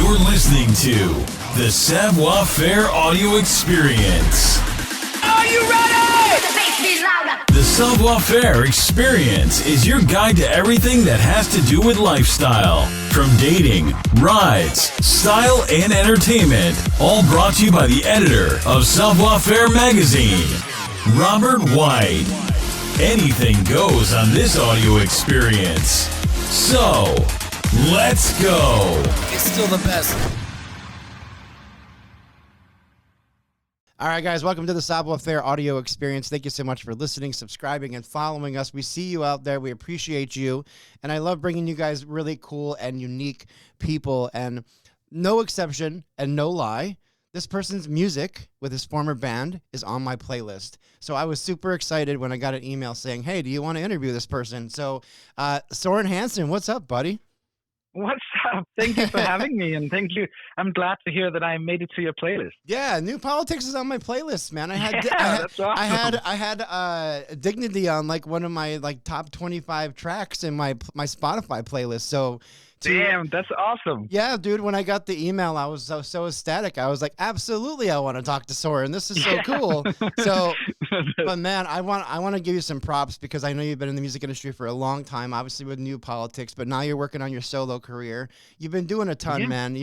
You're listening to the Savoir Faire audio experience. Are you ready? The Savoir Faire experience is your guide to everything that has to do with lifestyle. From dating, rides, style, and entertainment. All brought to you by the editor of Savoir Faire magazine, Robert White. Anything goes on this audio experience. So, let's go. It's still the best. All right, guys, welcome to the Savoir Faire audio experience. Thank you so much for listening, subscribing, and following us. We see you out there. We appreciate you. And I love bringing you guys really cool and unique people. And no exception and no lie, this person's music with his former band is on my playlist. So I was super excited when I got an email saying, hey, do you want to interview this person? So Soren Hansen, what's up, buddy? What's up? Thank you for having me, and thank you. I'm glad to hear that I made it to your playlist. Yeah, New Politics is on my playlist, man. That's awesome. I had Dignity on like one of my like top 25 tracks in my Spotify playlist. So damn, that's awesome. Yeah, dude, when I got the email, I was so ecstatic. I was like, absolutely, I want to talk to Soren. This is so cool. So, but man, I want to give you some props because I know you've been in the music industry for a long time, obviously with New Politics, but now you're working on your solo career. You've been doing a ton, man.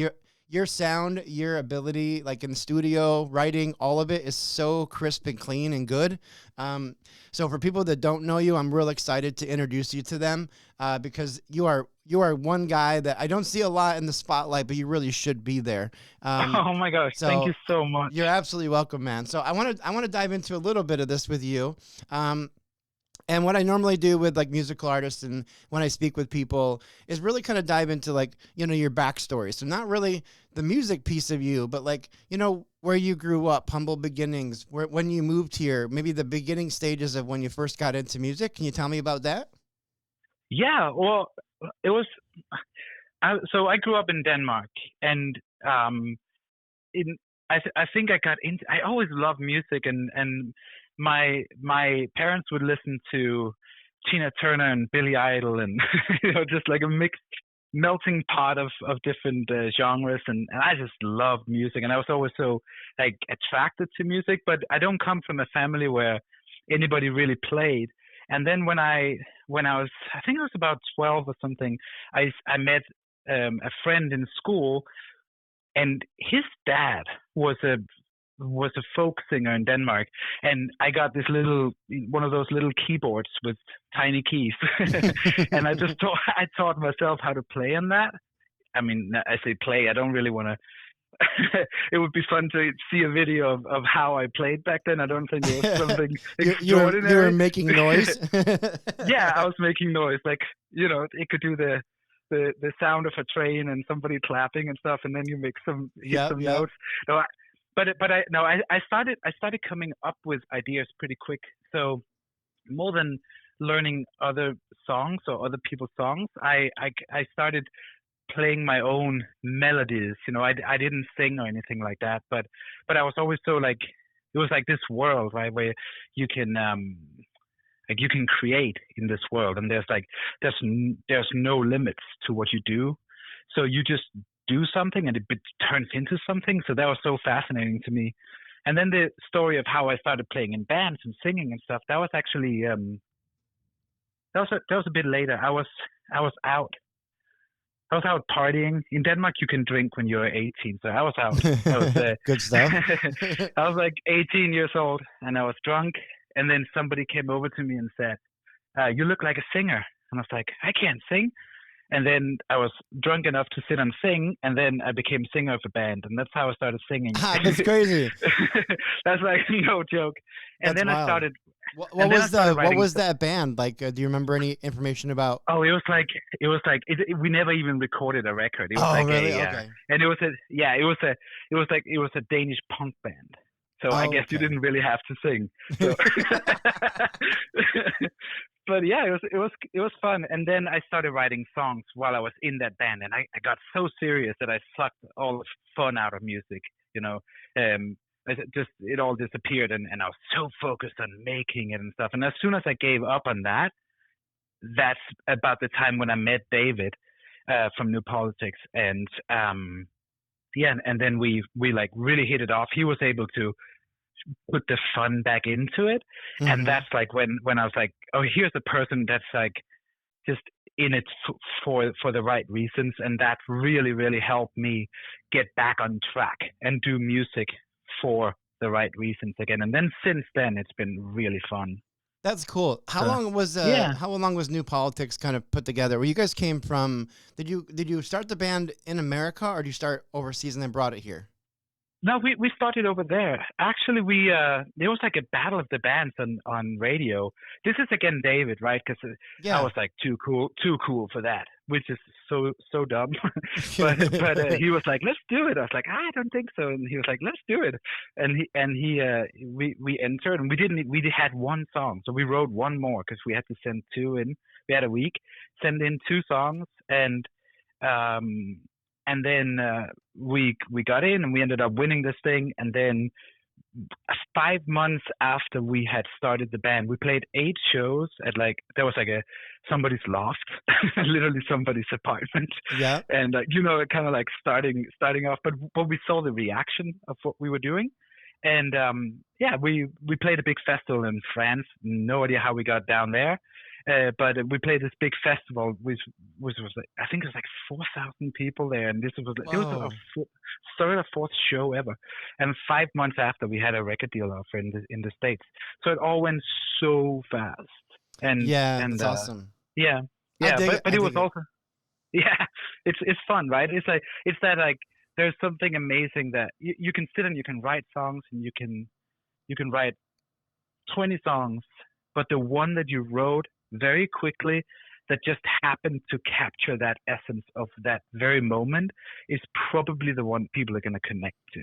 Your sound, your ability, like in the studio, writing, all of it is so crisp and clean and good. So for people that don't know you, I'm real excited to introduce you to them because you are one guy that I don't see a lot in the spotlight, but you really should be there. Oh my gosh, so thank you so much. You're absolutely welcome, man. So I want to dive into a little bit of this with you. And what I normally do with like musical artists and when I speak with people is really kind of dive into like, you know, your backstory. So not really the music piece of you, but like, you know, where you grew up, humble beginnings, when you moved here, maybe the beginning stages of when you first got into music. Can you tell me about that? Yeah, well, it was, so I grew up in Denmark, and I think I got into, I always loved music, and my parents would listen to Tina Turner and Billy Idol, and you know, just like a mixed melting pot of different genres, and I just loved music, and I was always so like attracted to music. But I don't come from a family where anybody really played. And then when I was, I think I was about 12 or something, I met a friend in school, and his dad was a folk singer in Denmark, and I got this one of those little keyboards with tiny keys, and I taught myself how to play on that. I mean, I say play, I don't really want to. It would be fun to see a video of how I played back then. I don't think it was something extraordinary. You were making noise. Yeah, I was making noise. Like, you know, it could do the sound of a train and somebody clapping and stuff, and then you make some notes. No, I started coming up with ideas pretty quick. So more than learning other songs or other people's songs, I started playing my own melodies. You know, I didn't sing or anything like that, but I was always so like, it was like this world, right, where you can you can create in this world, and there's no limits to what you do. So you just do something and it turns into something. So that was so fascinating to me. And then the story of how I started playing in bands and singing and stuff, that was actually that was a bit later. I was out partying. In Denmark, you can drink when you're 18. So I was out. I was, good stuff. I was like 18 years old, and I was drunk. And then somebody came over to me and said, you look like a singer. And I was like, I can't sing. And then I was drunk enough to sit and sing, and then I became singer of a band, and that's how I started singing. That's crazy. That's like no joke. And that's then wild. I started. What was that band like? Do you remember any information about? Oh, it was like we never even recorded a record. It was really? Okay. And it was a Danish punk band. So I guess you didn't really have to sing. So. But yeah, it was fun. And then I started writing songs while I was in that band, and I got so serious that I sucked all the fun out of music. You know, it all disappeared, and I was so focused on making it and stuff. And as soon as I gave up on that, that's about the time when I met David from New Politics, and and then we like really hit it off. He was able to put the fun back into it, and that's like when I was like, oh, here's a person that's like just in it for the right reasons, and that really helped me get back on track and do music for the right reasons again. And then since then, it's been really fun. That's cool. How long was New Politics kind of put together? Where you guys came from? Did you start the band in America, or did you start overseas and then brought it here? No, we started over there. Actually, there was like a battle of the bands on radio. This is again David, right? Because I was like too cool for that, which is so dumb. but he was like, let's do it. I was like, I don't think so. And he was like, let's do it. And we entered, and we had one song, so we wrote one more because we had to send two in. We had a week, send in two songs, and then we got in, and we ended up winning this thing. And then 5 months after we had started the band, we played 8 shows at there was somebody's loft, literally somebody's apartment. Yeah. And kind of like starting off, but we saw the reaction of what we were doing. And we played a big festival in France. No idea how we got down there. But we played this big festival, which was I think it was like 4,000 people there, and this was it was our fourth show ever. And 5 months after, we had a record deal offer in the States, so it all went so fast. And that's awesome. Yeah, but it was also it's fun, right? It's that there's something amazing that you can sit and you can write songs, and you can write 20 songs, but the one that you wrote very quickly that just happened to capture that essence of that very moment is probably the one people are going to connect to.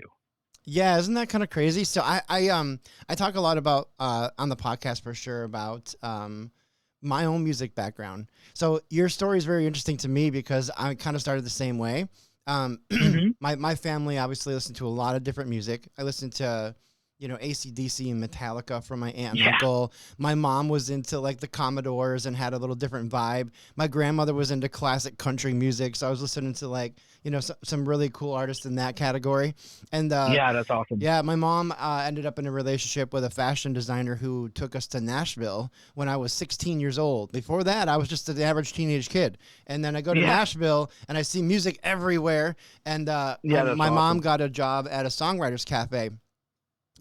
Yeah, isn't that kind of crazy? So I talk a lot about on the podcast for sure about my own music background. So your story is very interesting to me because I kind of started the same way. My family obviously listened to a lot of different music. I listened to AC/DC and Metallica from my aunt and uncle. My mom was into like the Commodores and had a little different vibe. My grandmother was into classic country music, so I was listening to some really cool artists in that category. And that's awesome. Yeah, my mom ended up in a relationship with a fashion designer who took us to Nashville when I was 16 years old. Before that, I was just an average teenage kid. And then I go to Nashville and I see music everywhere. And my mom got a job at a songwriters cafe.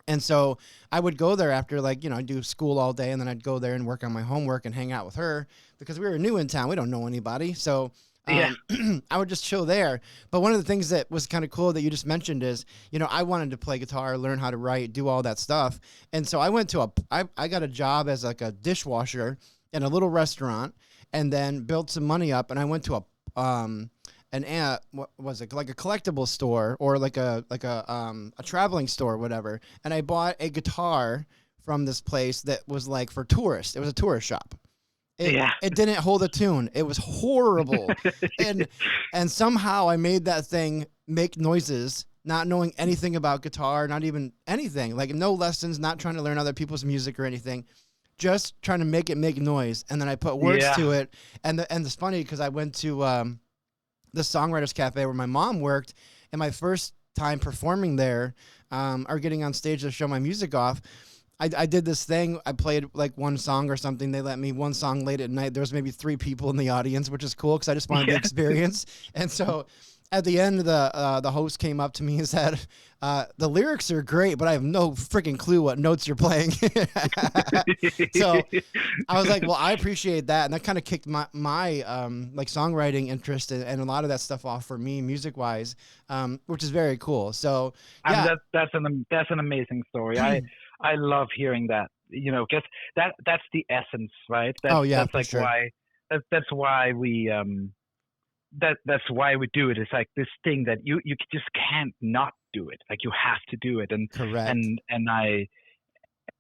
And so I would go there after I'd do school all day, and then I'd go there and work on my homework and hang out with her because we were new in town. We don't know anybody. So I would just chill there. But one of the things that was kind of cool that you just mentioned is, I wanted to play guitar, learn how to write, do all that stuff. And so I went to I got a job as like a dishwasher in a little restaurant, and then built some money up. And I went to what was it, like a collectible store or like a traveling store or whatever, and I bought a guitar from this place that was like for tourists. It was a tourist shop. It didn't hold a tune. It was horrible. and somehow I made that thing make noises, not knowing anything about guitar, not even anything, like no lessons, not trying to learn other people's music or anything, just trying to make it make noise. And then I put words to it. And it's funny because I went to the Songwriters Cafe where my mom worked, and my first time performing there or getting on stage to show my music off, I did this thing. I played like one song or something. They let me one song late at night. There was maybe 3 people in the audience, which is cool because I just wanted the experience. And so at the end, the host came up to me and said, the lyrics are great, but I have no freaking clue what notes you're playing. So I was like, well, I appreciate that. And that kind of kicked my like songwriting interest and a lot of that stuff off for me music wise, which is very cool. So yeah. That's an amazing story. I love hearing that, because that's the essence, right? That's like sure. That's why we, that's why we do it. It's like this thing that you just can't not do it. Like you have to do it. And correct.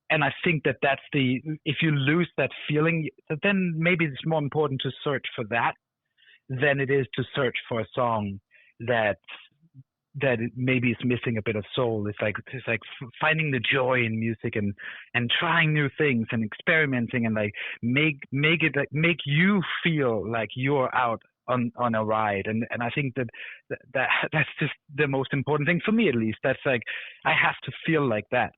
And I think that's if you lose that feeling, then maybe it's more important to search for that than it is to search for a song that it maybe is missing a bit of soul. It's like finding the joy in music and trying new things and experimenting and like make you feel like you're out on a ride, and I think that's just the most important thing for me, at least. That's like, I have to feel like that,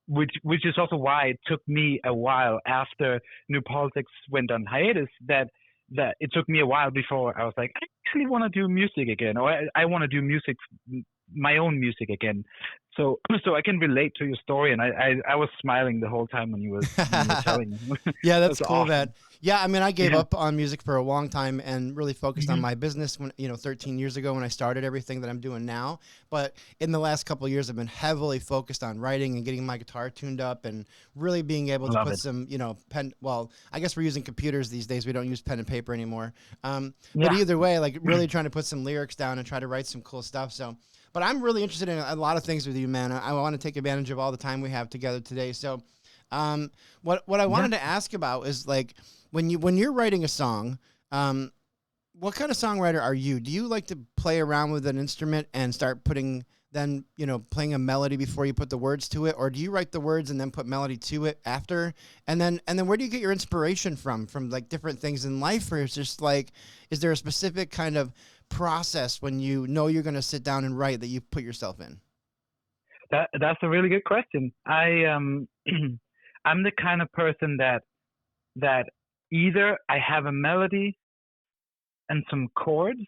which is also why it took me a while after New Politics went on hiatus, that it took me a while before I was like, I actually want to do music again, or I want to do music, my own music again. So I can relate to your story, and I was smiling the whole time when you were telling me. Yeah, that's cool, awesome. man. Yeah, I mean, I gave up on music for a long time and really focused on Mhm. my business when, 13 years ago when I started everything that I'm doing now. But in the last couple of years, I've been heavily focused on writing and getting my guitar tuned up and really being able to Love put it. some, pen. Well, I guess we're using computers these days. We don't use pen and paper anymore. But Yeah. either way, like really trying to put some lyrics down and try to write some cool stuff. So, but I'm really interested in a lot of things with you, man. I want to take advantage of all the time we have together today. So, what I wanted to ask about is like when you're writing a song, what kind of songwriter are you? Do you like to play around with an instrument and start playing a melody before you put the words to it, or do you write the words and then put melody to it after? And then where do you get your inspiration from like different things in life, or is just like, is there a specific kind of process when you know you're going to sit down and write that you put yourself in? That's a really good question. I'm the kind of person that either I have a melody and some chords,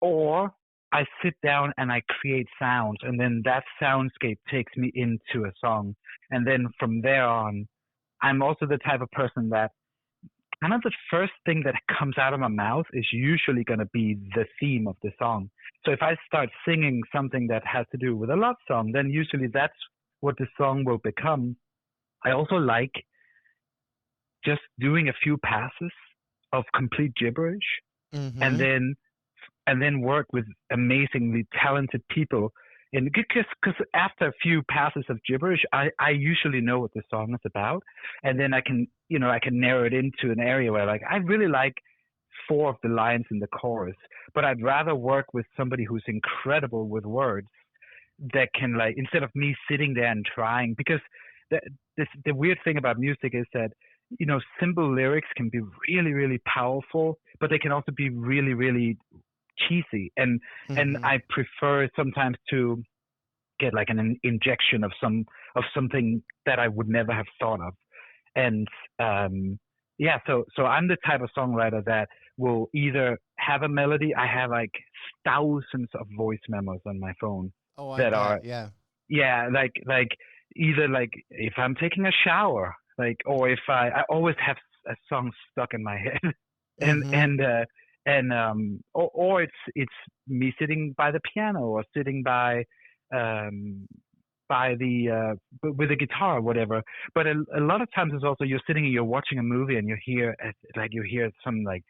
or I sit down and I create sounds, and then that soundscape takes me into a song. And then from there on, I'm also the type of person that kind of the first thing that comes out of my mouth is usually going to be the theme of the song. So if I start singing something that has to do with a love song, then usually that's what the song will become. I also like just doing a few passes of complete gibberish, Mm-hmm. and then work with amazingly talented people. And because after a few passes of gibberish, I usually know what the song is about, and then I can narrow it into an area where, like, I really like 4 of the lines in the chorus, but I'd rather work with somebody who's incredible with words, that can, like, instead of me sitting there and trying, because the weird thing about music is that, simple lyrics can be really, really powerful, but they can also be really, really cheesy. And I prefer sometimes to get like an injection of something that I would never have thought of. And so I'm the type of songwriter that will either have a melody. I have like thousands of voice memos on my phone that are like either like if I'm taking a shower, like, or if I always have a song stuck in my head, or it's me sitting by the piano, or sitting by the with a guitar or whatever. But a lot of times it's also you're sitting and you're watching a movie and you hear some like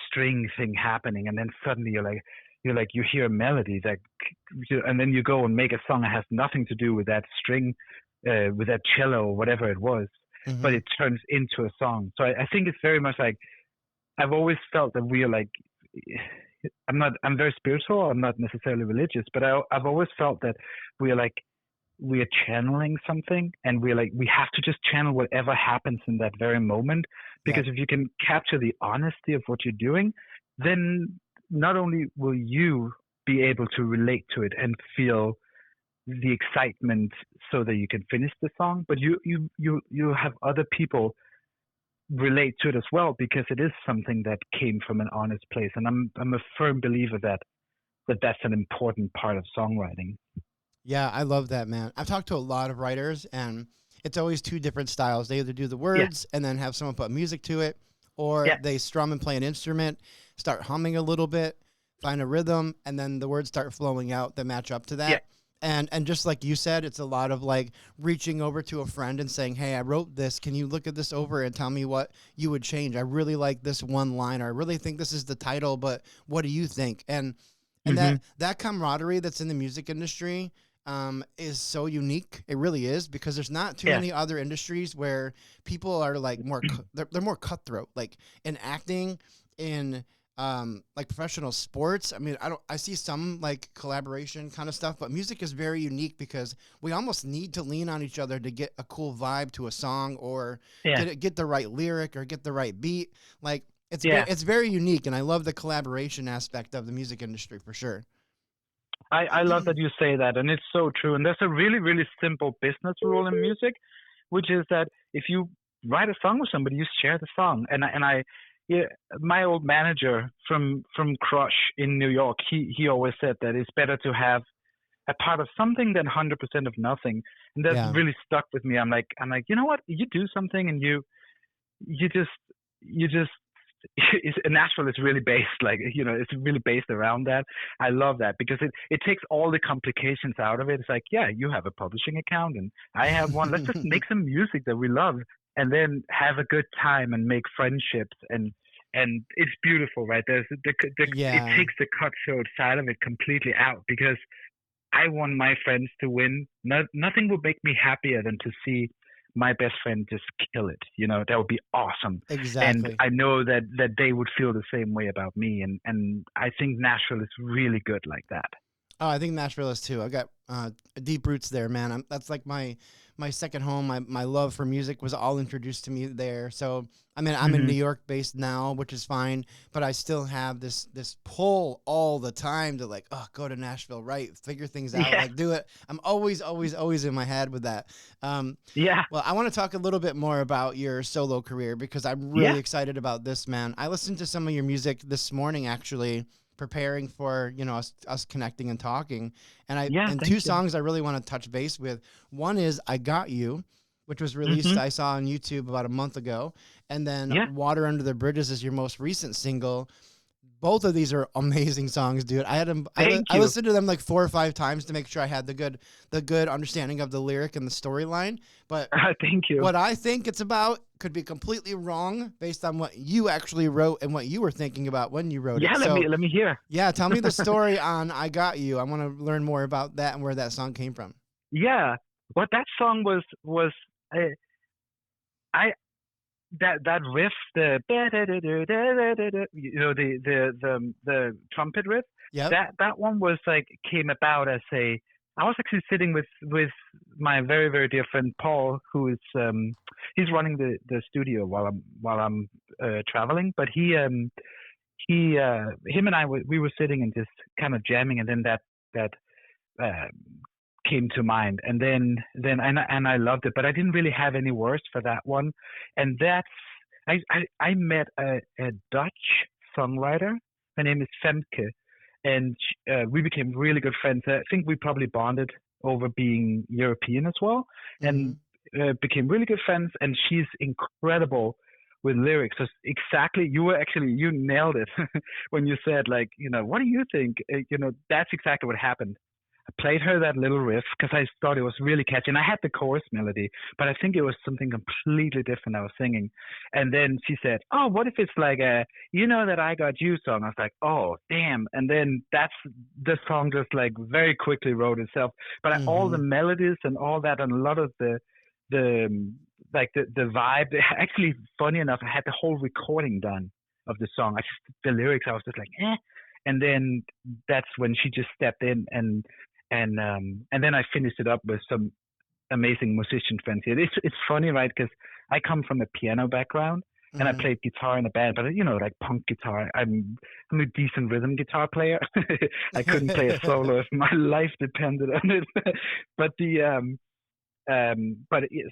string thing happening, and then suddenly you hear a melody that, and then you go and make a song that has nothing to do with that string, with that cello or whatever it was, but it turns into a song. So I think it's very much like, I've always felt that we are like, I'm very spiritual. I'm not necessarily religious, but I've always felt that we are channeling something, and we have to just channel whatever happens in that very moment, because if you can capture the honesty of what you're doing, then not only will you be able to relate to it and feel the excitement so that you can finish the song, but you have other people relate to it as well, because it is something that came from an honest place. And I'm a firm believer that that's an important part of songwriting. Yeah, I love that, man. I've talked to a lot of writers, and it's always 2 different styles. They either do the words and then have someone put music to it, or they strum and play an instrument, start humming a little bit, find a rhythm, and then the words start flowing out that match up to that. Yeah. And just like you said, it's a lot of like reaching over to a friend and saying, hey, I wrote this. Can you look at this over and tell me what you would change? I really like this one line, or I really think this is the title, but what do you think? And that camaraderie that's in the music industry is so unique. It really is, because there's not too many other industries where people are like more, they're more cutthroat, like in acting, in like professional sports. I mean, I see some like collaboration kind of stuff, but music is very unique because we almost need to lean on each other to get a cool vibe to a song, or get the right lyric, or get the right beat. Like It's very unique, and I love the collaboration aspect of the music industry for sure. I love that you say that, and it's so true. And there's a really, really simple business rule in music, which is that if you write a song with somebody, you share the song. Yeah, my old manager from Crush in New York, he always said that it's better to have a part of something than 100% of nothing, and that's Yeah. really stuck with me. I'm like, you know what? You do something, and you just Nashville is really based, like, it's really based around that. I love that because it takes all the complications out of it. It's like, yeah, you have a publishing account and I have one. Let's just make some music that we love and then have a good time and make friendships, and it's beautiful, right? There's Yeah. it takes the cutthroat side of it completely out because I want my friends to win. Nothing would make me happier than to see my best friend just kill it. That would be awesome. Exactly. And I know that they would feel the same way about me. And I think Nashville is really good like that. Oh, I think Nashville is too. I got deep roots there, man. That's like my second home. My love for music was all introduced to me there. So I'm in New York based now, which is fine, but I still have this pull all the time to like, go to Nashville, right? Figure things out, like do it. I'm always in my head with that. Yeah. Well, I want to talk a little bit more about your solo career because I'm really excited about this, man. I listened to some of your music this morning, actually, preparing for us connecting and talking, and two songs I really want to touch base with. One is I Got You, which was released I saw on YouTube about a month ago, and then Water Under the Bridges is your most recent single. Both of these are amazing songs, dude. I listened to them like 4 or 5 times to make sure I had the good understanding of the lyric and the storyline. But thank you. What I think it's about could be completely wrong based on what you actually wrote and what you were thinking about when you wrote it. Yeah, let me hear. Yeah, tell me the story on I Got You. I want to learn more about that and where that song came from. Yeah, what that song was that riff, the the trumpet riff. Yeah. That one was like came about as I was actually sitting with my very, very dear friend Paul, who is he's running the studio while I'm traveling, but him and I we were sitting and just kind of jamming, and then that came to mind, and then I loved it, but I didn't really have any words for that one, and I met a Dutch songwriter. Her name is Femke, and we became really good friends. I think we probably bonded over being European as well, and became really good friends. And she's incredible with lyrics. So exactly, you nailed it when you said, like, what do you think? That's exactly what happened. I played her that little riff because I thought it was really catchy, and I had the chorus melody, but I think it was something completely different I was singing. And then she said, "Oh, what if it's like a that I Got You song?" I was like, "Oh, damn!" And then the song just like very quickly wrote itself. But all the melodies and all that, and a lot of the vibe. Actually, funny enough, I had the whole recording done of the song. The lyrics, I was just like, eh. And then that's when she just stepped in and then I finished it up with some amazing musician friends here. It's funny, right? Because I come from a piano background and I played guitar in a band, but like punk guitar. I'm a decent rhythm guitar player. I couldn't play a solo if my life depended on it. But so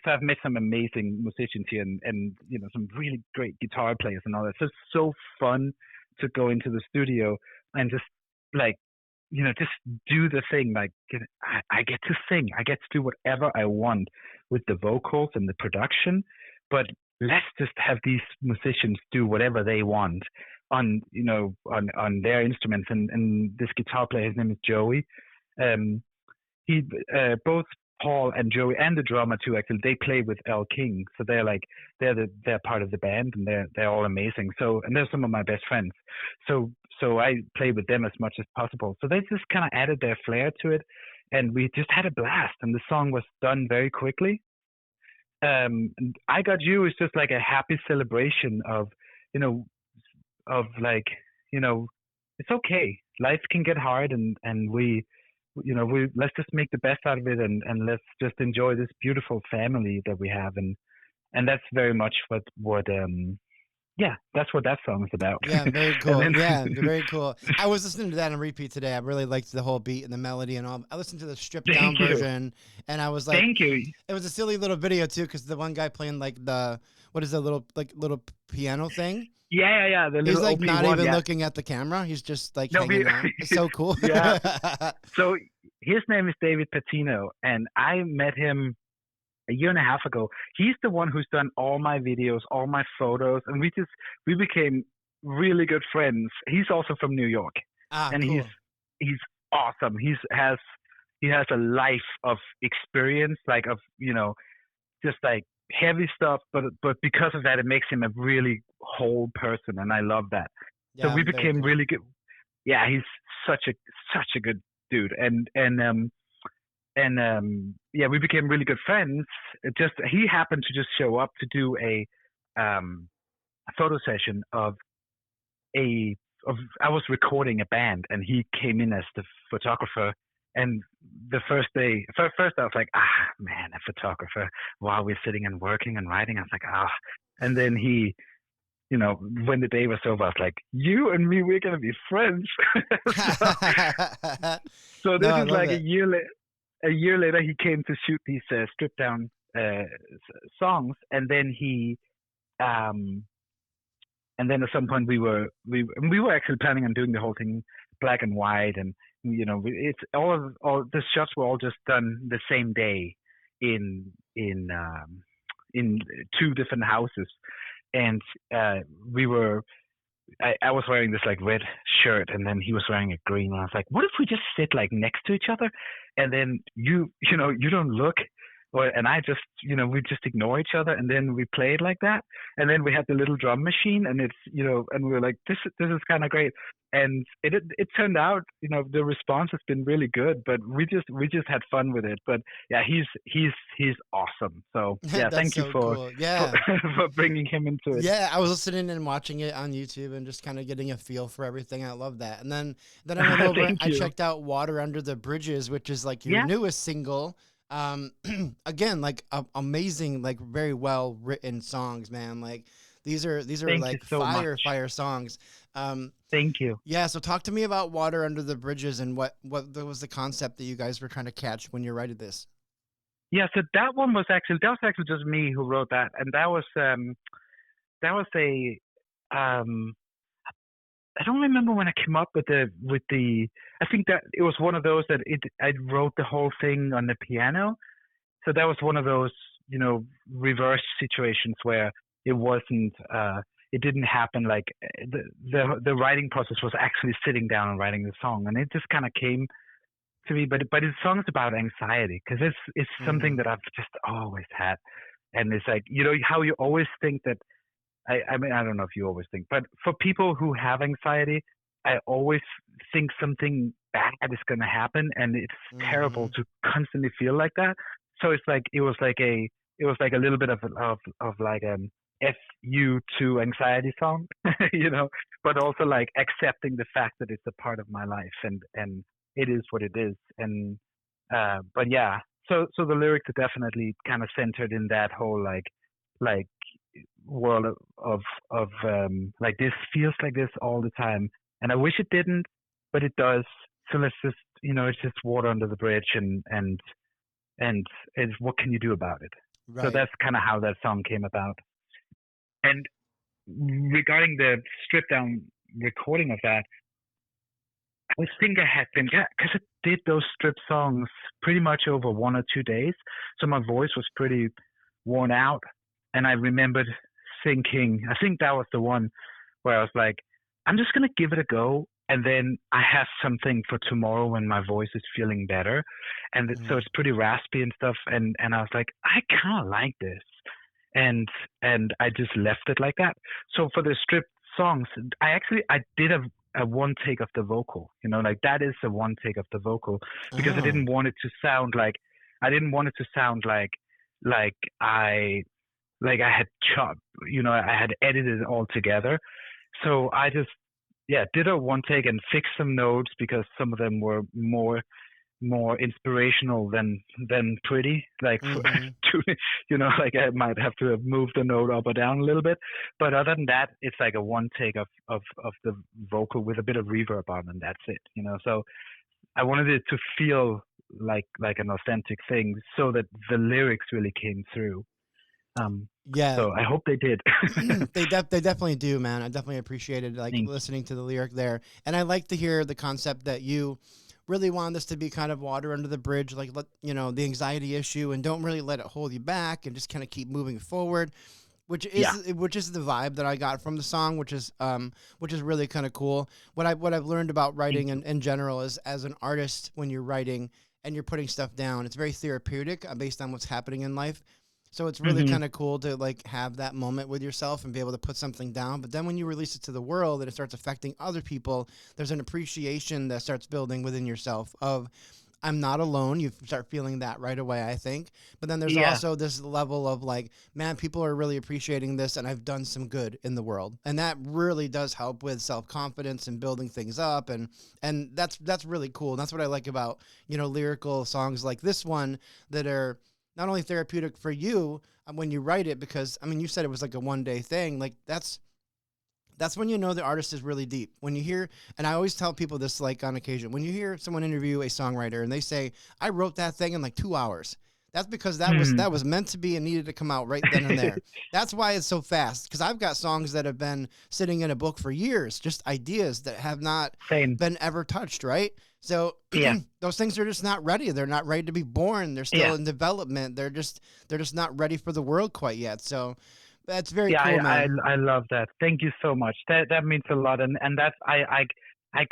I've met some amazing musicians here, and some really great guitar players and all that. So it's so fun to go into the studio and just like just do the thing. Like I get to sing, I get to do whatever I want with the vocals and the production, but let's just have these musicians do whatever they want on their instruments. And this guitar player, his name is Joey. He both Paul and Joey and the drummer too, actually, they play with Al King, so they're part of the band, and they're all amazing. So, and they're some of my best friends. So I play with them as much as possible. So they just kind of added their flair to it, and we just had a blast. And the song was done very quickly. I Got You is just like a happy celebration of it's okay. Life can get hard, and we let's just make the best out of it, and let's just enjoy this beautiful family that we have, and that's very much what yeah, that's what that song is about. Yeah, very cool. Then, Yeah, very cool. I was listening to that on repeat today. I really liked the whole beat and the melody and all. I listened to the stripped down thank you, version, and I was like, thank you. it was a silly little video too, because the one guy playing like the what is the little piano thing? Yeah. The He's little like OP not one, even yeah. looking at the camera. He's just like No, hanging out. It's so cool. Yeah. So his name is David Patino, and I met him a year and a half ago. He's the one who's done all my videos, all my photos, and we became really good friends. He's also from New York, and Cool. he's awesome. He has a life of experience, like of just like heavy stuff, but because of that, it makes him a really whole person, and I love that. Yeah, So we very became cool. really good. Yeah, he's such a good dude, and yeah, we became really good friends. He happened to just show up to do a photo session of I was recording a band, and he came in as the photographer. And the first day, first I was like, man, a photographer while we're sitting and working and writing. I was like, and then he, when the day was over, I was like, you and me, we're gonna be friends. So this is like a year later, he came to shoot these stripped down songs, and then and then at some point we were actually planning on doing the whole thing black and white, and it's all the shots were all just done the same day in 2 different houses, and I was wearing this like red shirt, and then he was wearing a green, and I was like, what if we just sit like next to each other, and then you don't look, and I just we just ignore each other, and then we played like that, and then we had the little drum machine, and it's and we were like, this is kind of great, and it turned out the response has been really good, but we just had fun with it. But yeah, he's awesome. So yeah, thank you for cool. Yeah. for bringing him into it. Yeah, I was listening and watching it on YouTube and just kind of getting a feel for everything. I love that. And then I went over and I checked out Water Under the Bridges, which is like your newest single. Again, like amazing, like very well written songs, man. Like these are Thank like so fire songs. Thank you. Yeah, so talk to me about Water Under the Bridges and what was the concept that you guys were trying to catch when you writing this. Yeah, so that was actually just me who wrote that, and that was a I don't remember when I came up with the I think that it was one of those that I wrote the whole thing on the piano. So that was one of those, reverse situations where it wasn't it didn't happen like the writing process was actually sitting down and writing the song, and it just kind of came to me. But the song is about anxiety, because it's something that I've just always had, and it's like how you always think that. I mean, I don't know if you always think, but for people who have anxiety, I always think something bad is going to happen, and it's terrible to constantly feel like that. So it's like it was like a little bit of like an FU to anxiety song, but also like accepting the fact that it's a part of my life, and it is what it is. And but yeah, so the lyrics are definitely kind of centered in that whole like world of like this feels like this all the time, and I wish it didn't, but it does. So let's just it's just water under the bridge, and it's what can you do about it? Right. So that's kind of how that song came about. And regarding the stripped down recording of that, I think I had been, because I did those stripped songs pretty much over 1 or 2 days, so my voice was pretty worn out. And I remembered thinking, I think that was the one where I was like, I'm just going to give it a go. And then I have something for tomorrow when my voice is feeling better. And so it's pretty raspy and stuff. And I was like, I kind of like this. And I just left it like that. So for the stripped songs, I did a one take of the vocal, like that is a one take of the vocal, because I didn't want it to sound like, I had chopped, I had edited it all together. So I just, did a one take and fixed some notes, because some of them were more more inspirational than pretty. Like, Mm-hmm. like I might have to move the note up or down a little bit. But other than that, it's like a one take of the vocal with a bit of reverb on, and that's it. So I wanted it to feel like an authentic thing, so that the lyrics really came through. Yeah. So I hope they did. They definitely do, man. I definitely appreciated like Thanks. listening to the lyric there, and I like to hear the concept that you really want this to be kind of water under the bridge, like let the anxiety issue, and don't really let it hold you back, and just kind of keep moving forward, which is the vibe that I got from the song, which is really kind of cool. What I've learned about writing in general is, as an artist, when you're writing and you're putting stuff down, it's very therapeutic based on what's happening in life. So it's really kind of cool to like have that moment with yourself and be able to put something down. But then when you release it to the world and it starts affecting other people, there's an appreciation that starts building within yourself of, I'm not alone. You start feeling that right away, I think. But then there's also this level of like, man, people are really appreciating this, and I've done some good in the world. And that really does help with self-confidence and building things up. And that's really cool. And that's what I like about, lyrical songs like this one that are not only therapeutic for you when you write it, because, I mean, you said it was like a one-day thing. Like, that's when you know the artist is really deep. When you hear, and I always tell people this, like, on occasion, when you hear someone interview a songwriter and they say, I wrote that thing in like 2 hours, that's because that was meant to be and needed to come out right then and there. That's why it's so fast, because I've got songs that have been sitting in a book for years, just ideas that have not been ever touched, right? So those things are just not ready. They're not ready to be born. They're still in development. They're just not ready for the world quite yet. So that's very cool, man. I love that. Thank you so much. That means a lot, and that's I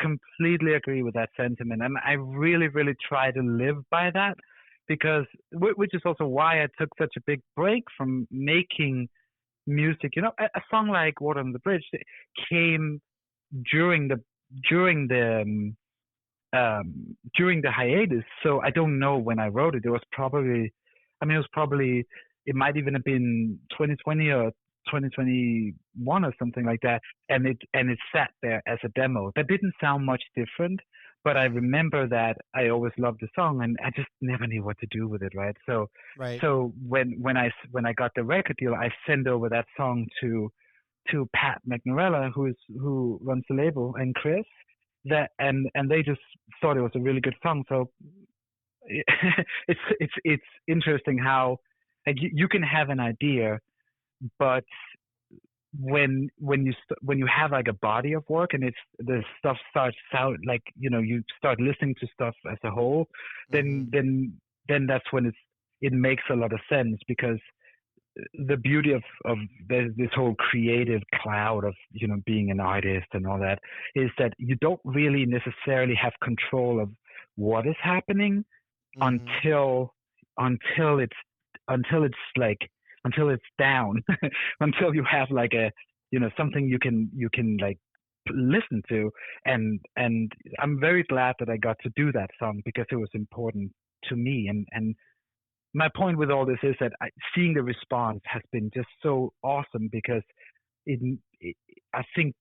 completely agree with that sentiment, and I really try to live by that, because which is also why I took such a big break from making music. A song like "Water on the Bridge" came during the hiatus, so I don't know when I wrote it. It was probably, it might even have been 2020 or 2021 or something like that, and it sat there as a demo. That didn't sound much different, but I remember that I always loved the song, and I just never knew what to do with it, right? So when I got the record deal, I sent over that song to Pat McNarella, who runs the label, and Chris. And they just thought it was a really good song. So it's interesting how, like, you can have an idea, but when you have like a body of work, and the stuff starts out like, you start listening to stuff as a whole, then that's when it makes a lot of sense, because the beauty of this whole creative cloud of being an artist and all that is that you don't really necessarily have control of what is happening until it's down until you have like a something you can like listen to, and I'm very glad that I got to do that song, because it was important to me, and my point with all this is that seeing the response has been just so awesome, because I think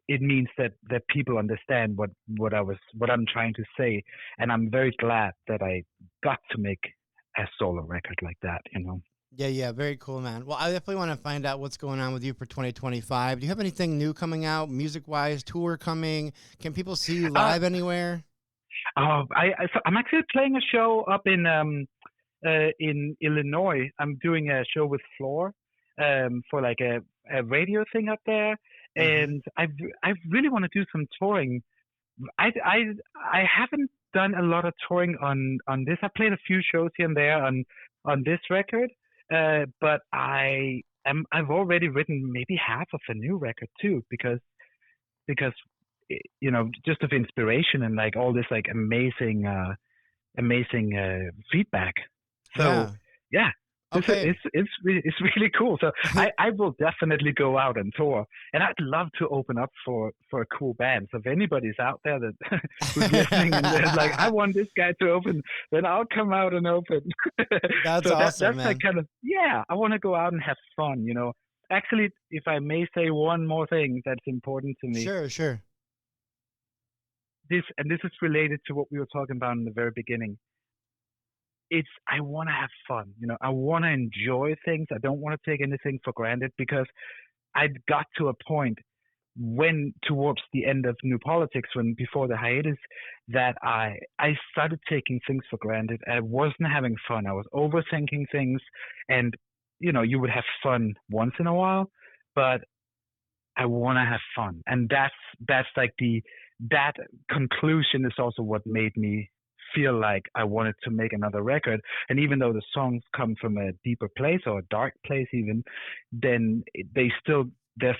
it means that people understand what I'm trying to say, and I'm very glad that I got to make a solo record like that. Yeah, very cool, man. Well, I definitely want to find out what's going on with you for 2025. Do you have anything new coming out, music-wise, tour coming? Can people see you live anywhere? I'm actually playing a show up in Illinois. I'm doing a show with Floor for like a radio thing up there, and I really want to do some touring. I haven't done a lot of touring on this. I played a few shows here and there on this record, but I've already written maybe half of a new record too, because just of inspiration and like all this like amazing feedback. So yeah. Okay. It's really cool. So I will definitely go out and tour, and I'd love to open up for a cool band. So if anybody's out there that who's listening and they're like, I want this guy to open, then I'll come out and open. That's so awesome, that's man. like kind of, I want to go out and have fun. Actually, if I may say one more thing that's important to me. Sure. this is related to what we were talking about in the very beginning. I want to have fun, I want to enjoy things. I don't want to take anything for granted, because I got to a point when towards the end of New Politics, before the hiatus, that I started taking things for granted. I wasn't having fun. I was overthinking things, and you would have fun once in a while, but I want to have fun. And that's like that conclusion is also what made me feel like I wanted to make another record. And even though the songs come from a deeper place, or a dark place even, then they're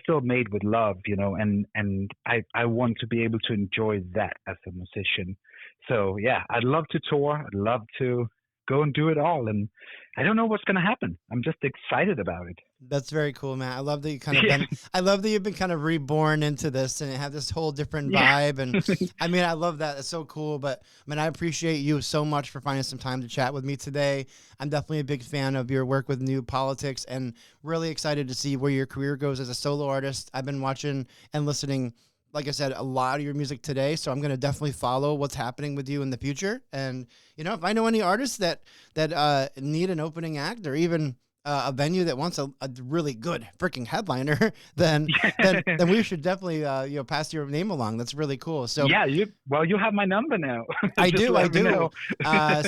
still made with love, and I want to be able to enjoy that as a musician. So yeah, I'd love to tour. I'd love to go and do it all. And I don't know what's going to happen. I'm just excited about it. That's very cool, man. I love that you kind of I love that you've been kind of reborn into this and have this whole different vibe. And I mean, I love that. It's so cool. But I mean, I appreciate you so much for finding some time to chat with me today. I'm definitely a big fan of your work with New Politics, and really excited to see where your career goes as a solo artist. I've been watching and listening, like I said, a lot of your music today, so I'm going to definitely follow what's happening with you in the future. And, if I know any artists that need an opening act, or even a venue that wants a really good freaking headliner, then we should definitely, pass your name along. That's really cool. So yeah, you have my number now. I do.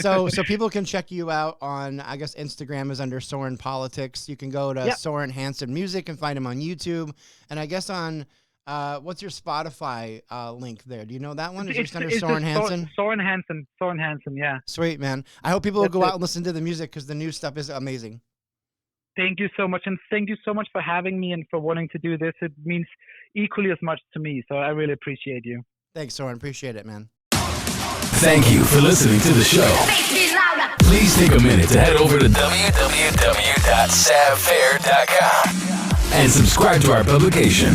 So people can check you out on, I guess, Instagram is under Soren Politics. You can go to Soren Hansen Music and find him on YouTube. And I guess on, what's your Spotify link there? Do you know that one? Is it just under Soren Hansen? Soren Hansen, yeah. Sweet, man. I hope people will go out and listen to the music, because the new stuff is amazing. Thank you so much, and thank you so much for having me and for wanting to do this. It means equally as much to me, so I really appreciate you. Thanks, Soren. Appreciate it, man. Thank you for listening to the show. Please take a minute to head over to www.savfair.com and subscribe to our publication.